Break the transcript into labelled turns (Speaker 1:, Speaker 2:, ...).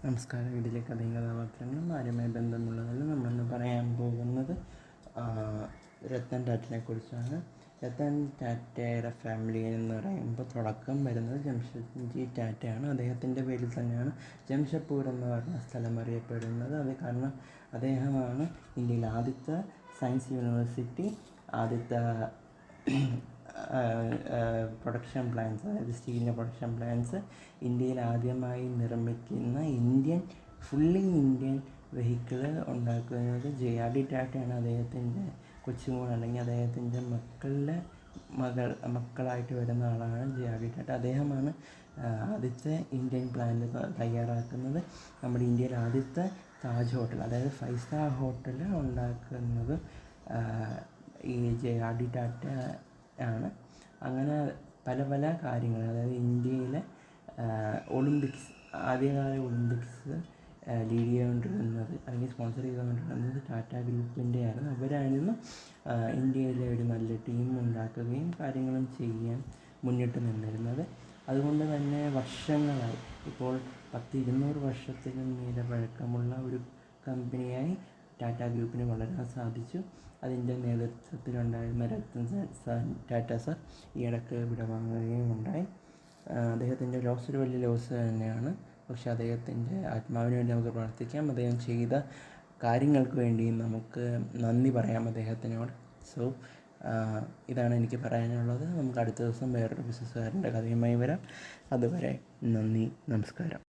Speaker 1: നമസ്കാരം. ഇതിലെ കഥയും കഥാപാത്രങ്ങളും ആരുമായി ബന്ധമുള്ളതല്ല. നമ്മളിന്ന് പറയാൻ പോകുന്നത് രത്തൻ ടാറ്റയെക്കുറിച്ചാണ്. രത്തൻ ടാറ്റയുടെ ഫാമിലി എന്ന് പറയുമ്പോൾ തുടക്കം വരുന്നത് ജംഷഡ്ജി ടാറ്റയാണ്. അദ്ദേഹത്തിൻ്റെ പേരിൽ തന്നെയാണ് ജംഷഡ്പൂർ എന്ന് പറഞ്ഞ സ്ഥലം അറിയപ്പെടുന്നത്. അത് കാരണം അദ്ദേഹമാണ് ഇന്ത്യയിലെ ആദ്യത്തെ സയൻസ് യൂണിവേഴ്സിറ്റി, ആദ്യത്തെ പ്രൊഡക്ഷൻ പ്ലാന്റ്സ്, അതായത് സ്റ്റീലിൻ്റെ പ്രൊഡക്ഷൻ പ്ലാന്റ്സ് ഇന്ത്യയിൽ ആദ്യമായി നിർമ്മിക്കുന്ന ഫുള്ളി ഇന്ത്യൻ വെഹിക്കിൾ ഉണ്ടാക്കുന്നത് JRD ടാറ്റയാണ്. അദ്ദേഹത്തിൻ്റെ കൊച്ചുമോൻ അല്ലെങ്കിൽ അദ്ദേഹത്തിൻ്റെ മക്കളായിട്ട് വരുന്ന ആളാണ് JRD ടാറ്റ. അദ്ദേഹമാണ് ആദ്യത്തെ ഇന്ത്യൻ പ്ലാന്റ് തയ്യാറാക്കുന്നത്. നമ്മുടെ ഇന്ത്യയിലെ ആദ്യത്തെ താജ് ഹോട്ടൽ, അതായത് 5 സ്റ്റാർ ഹോട്ടൽ ഉണ്ടാക്കുന്നത് ഈ JRD ടാറ്റ ആണ്. അങ്ങനെ പല പല കാര്യങ്ങൾ, അതായത് ഇന്ത്യയിലെ ആദ്യകാല ഒളിമ്പിക്സ് ലീഡ് ചെയ്തുകൊണ്ടിരുന്നത് അല്ലെങ്കിൽ സ്പോൺസർ ചെയ്തുകൊണ്ടിരുന്നത് ടാറ്റ ഗ്രൂപ്പിൻ്റെ ആയിരുന്നു. അവരായിരുന്നു ഇന്ത്യയിലെ ഒരു നല്ല ടീം ഉണ്ടാക്കുകയും കാര്യങ്ങളും ചെയ്യാൻ മുന്നിട്ട് നിന്നിരുന്നത്. അതുകൊണ്ട് തന്നെ വർഷങ്ങളായി, ഇപ്പോൾ 200 വർഷത്തിനും മീതെ പഴക്കമുള്ള ഒരു കമ്പനിയായി ടാറ്റ ഗ്രൂപ്പിന് വളരാൻ സാധിച്ചു. അതിൻ്റെ നേതൃത്വത്തിലുണ്ടായിരുന്ന രത്തൻ ടാറ്റ സർ ഈ ഇടയ്ക്ക് വിടവാങ്ങുകയും ഉണ്ടായി. അദ്ദേഹത്തിൻ്റെ ലോസ് ഒരു വലിയ ലോസ് തന്നെയാണ്. പക്ഷേ അദ്ദേഹത്തിൻ്റെ ആത്മാവിന് വേണ്ടി നമുക്ക് പ്രാർത്ഥിക്കാം. അദ്ദേഹം ചെയ്ത കാര്യങ്ങൾക്ക് വേണ്ടിയും നമുക്ക് നന്ദി പറയാം അദ്ദേഹത്തിനോട്. സോ ഇതാണ് എനിക്ക് പറയാനുള്ളത്. നമുക്ക് അടുത്ത ദിവസം വേറൊരു ബിസിനസ്സുകാരൻ്റെ കഥയുമായി വരാം. അതുവരെ നന്ദി, നമസ്കാരം.